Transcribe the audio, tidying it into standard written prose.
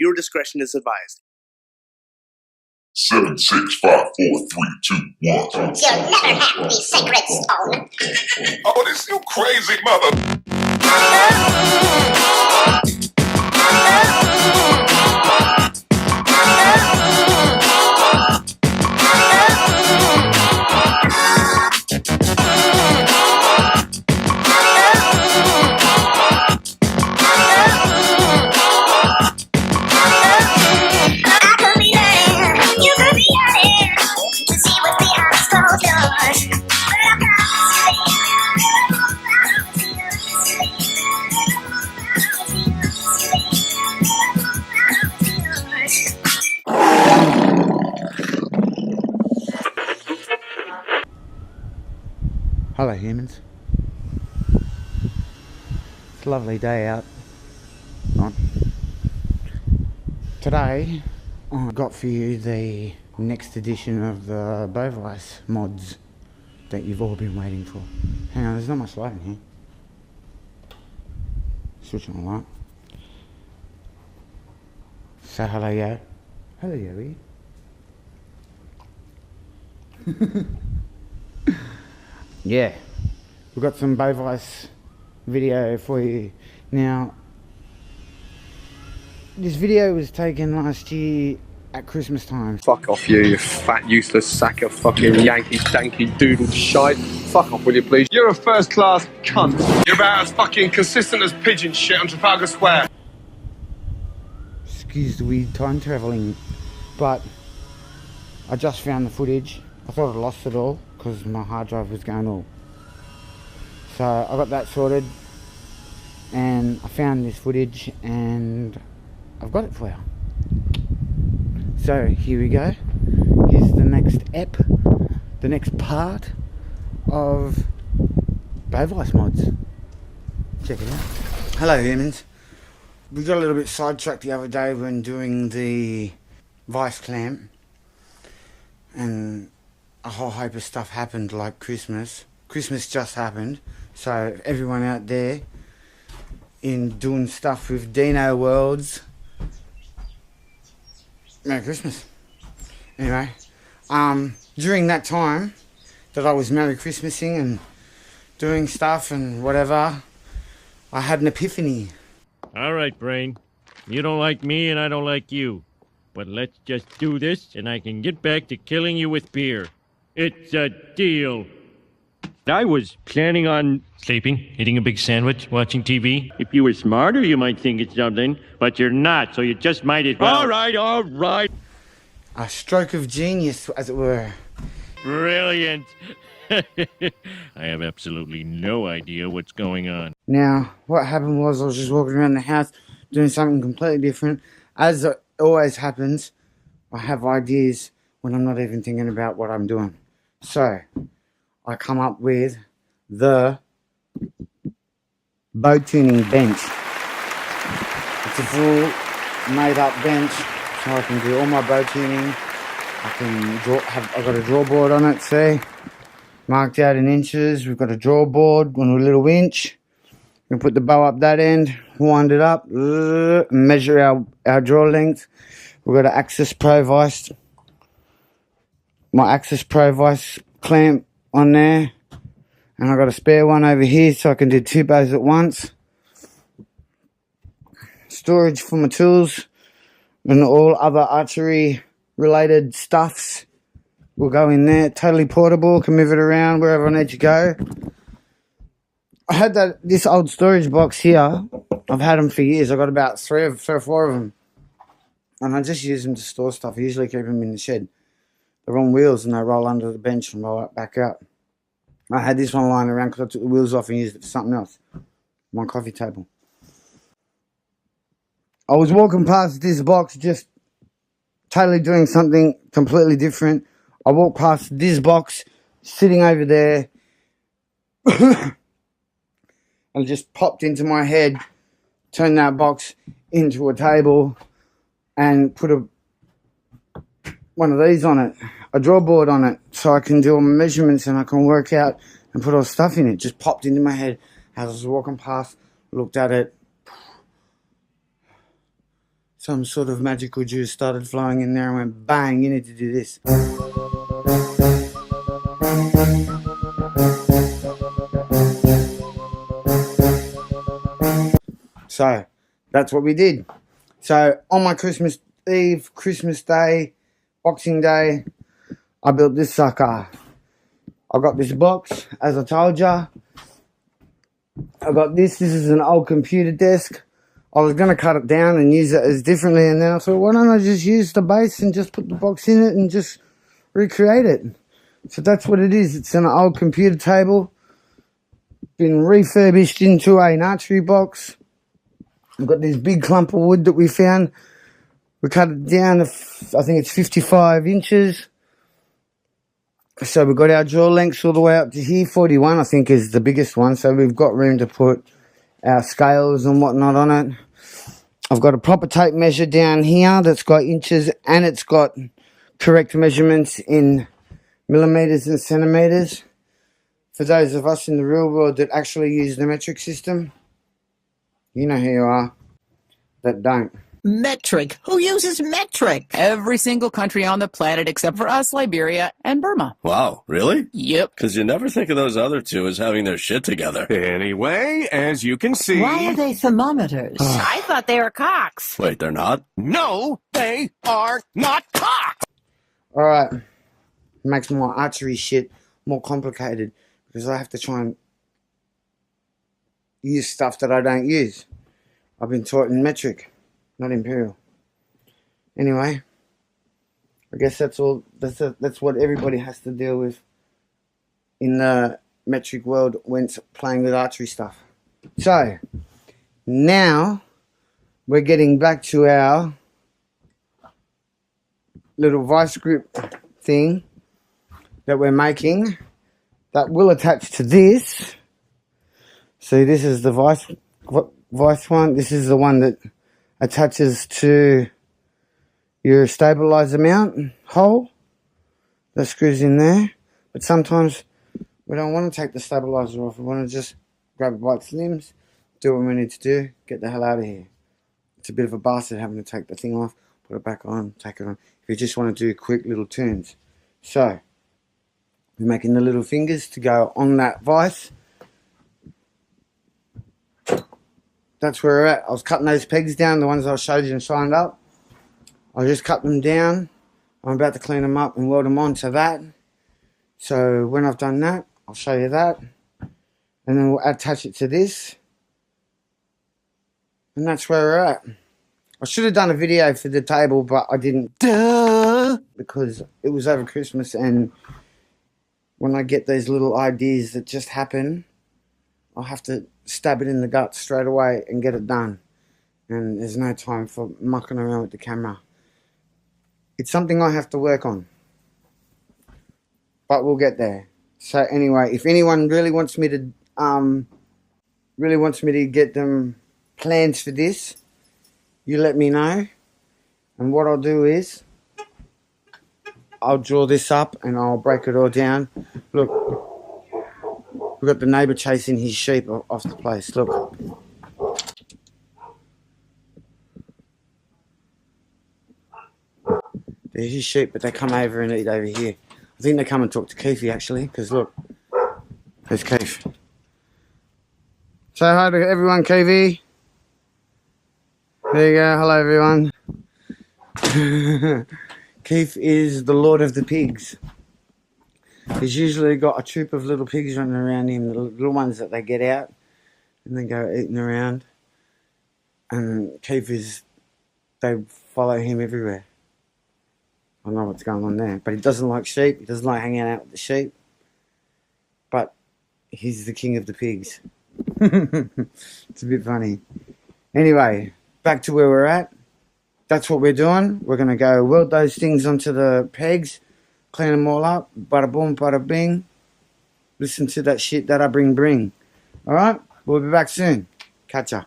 Viewer discretion is advised. 7, 6, 5, 4, 3, 2, 1. You'll never have the sacred stone. Oh, this you crazy mother. Hello humans. It's a lovely day out. Right. Today I got for you the next edition of the Bovice mods that you've all been waiting for. Hang on, there's not much light in here. Switch on the light. Say hello, yo. Hello, Yoey. Yeah, we've got some Bovice video for you. Now, this video was taken last year at Christmas time. Fuck off you fat useless sack of fucking Yankee danky doodle shite. Fuck off will you please? You're a first class cunt. You're about as fucking consistent as pigeon shit on Trafalgar Square. Excuse the weird time travelling, but I just found the footage. I thought I'd lost it all because my hard drive was going all. So I got that sorted and I found this footage and I've got it for you. So here we go. Here's the next the next part of Bovice mods. Check it out. Hello humans. We got a little bit sidetracked the other day when doing the vice clamp, and a whole heap of stuff happened, like Christmas. Christmas just happened, so everyone out there in doing stuff with Dino Worlds, Merry Christmas. Anyway, during that time that I was Merry Christmasing and doing stuff and whatever, I had an epiphany. Alright, Brain. You don't like me and I don't like you. But let's just do this and I can get back to killing you with beer. It's a deal. I was planning on sleeping, eating a big sandwich, watching TV. If you were smarter, you might think it's something, but you're not, so you just might as well. All right. A stroke of genius, as it were. Brilliant. I have absolutely no idea what's going on. Now, what happened was I was just walking around the house doing something completely different. As it always happens, I have ideas when I'm not even thinking about what I'm doing. So, I come up with the bow tuning bench. It's a full made up bench, so I can do all my bow tuning. I can draw. I've got a draw board on it. See, marked out in inches. We've got a draw board with a little winch. We put the bow up that end, wind it up, measure our draw length. We've got an Axis Pro Vice. My Axis Pro Vice clamp on there, and I've got a spare one over here so I can do two bows at once. Storage for my tools and all other archery related stuffs will go in there. Totally portable, can move it around wherever I need to go. I had this old storage box here. I've had them for years. I've got about three or four of them, and I just use them to store stuff. I usually keep them in the shed. They're on wheels and they roll under the bench and roll back out. I had this one lying around because I took the wheels off and used it for something else. My coffee table. I was walking past this box, just totally doing something completely different. I walked past this box, sitting over there, and it just popped into my head, turned that box into a table and put one of these on it, a draw board on it, so I can do all my measurements and I can work out and put all stuff in it. Just popped into my head as I was walking past, looked at it. some sort of magical juice started flowing in there and went bang, you need to do this. So that's what we did. So on my Christmas Eve, Christmas Day, Boxing Day, I built this sucker. I got this box, as I told ya. I got this. This is an old computer desk. I was going to cut it down and use it as differently, and then I thought, why don't I just use the base and just put the box in it and just recreate it? So that's what it is. It's an old computer table, been refurbished into an archery box. I've got this big clump of wood that we found. We cut it down, I think it's 55 inches. So we've got our jaw lengths all the way up to here. 41, I think, is the biggest one. So we've got room to put our scales and whatnot on it. I've got a proper tape measure down here that's got inches, and it's got correct measurements in millimeters and centimeters. For those of us in the real world that actually use the metric system, you know who you are, that don't. Metric? Who uses metric? Every single country on the planet except for us, Liberia, and Burma. Wow, really? Yep. Because you never think of those other two as having their shit together. Anyway, as you can see... Why are they thermometers? I thought they were cocks. Wait, they're not? No, they are not cocks! Alright, makes my archery shit more complicated because I have to try and use stuff that I don't use. I've been taught in metric, not imperial. Anyway, I guess that's all. That's what everybody has to deal with in the metric world when playing with archery stuff. So now we're getting back to our little vice grip thing that we're making that will attach to this. See, this is the vice one. This is the one that attaches to your stabilizer mount hole that screws in there. But sometimes we don't want to take the stabilizer off. We want to just grab it by its limbs, do what we need to do, get the hell out of here. It's a bit of a bastard having to take the thing off, put it back on, take it on. If you just want to do quick little turns. So we're making the little fingers to go on that vice. That's where we're at. I was cutting those pegs down, the ones I showed you and shined up. I just cut them down. I'm about to clean them up and weld them onto that. So when I've done that, I'll show you that. And then we'll attach it to this. And that's where we're at. I should have done a video for the table, but I didn't. Duh! Because it was over Christmas, and when I get these little ideas that just happen, I'll have to stab it in the gut straight away and get it done. And there's no time for mucking around with the camera. It's something I have to work on. But we'll get there. So anyway, if anyone really wants me to get them plans for this, you let me know. And what I'll do is I'll draw this up and I'll break it all down. Look, we've got the neighbour chasing his sheep off the place. Look. They're his sheep, but they come over and eat over here. I think they come and talk to Keith, actually, because look, there's Keith. Say hi to everyone, Keith. There you go. Hello, everyone. Keith is the Lord of the Pigs. He's usually got a troop of little pigs running around him, the little ones that they get out and then go eating around. And Keith is, they follow him everywhere. I don't know what's going on there. But he doesn't like sheep. He doesn't like hanging out with the sheep. But he's the king of the pigs. It's a bit funny. Anyway, back to where we're at. That's what we're doing. We're going to go weld those things onto the pegs, clean them all up, bada boom, bada bing. Listen to that shit that I bring. Alright? We'll be back soon. Catch ya.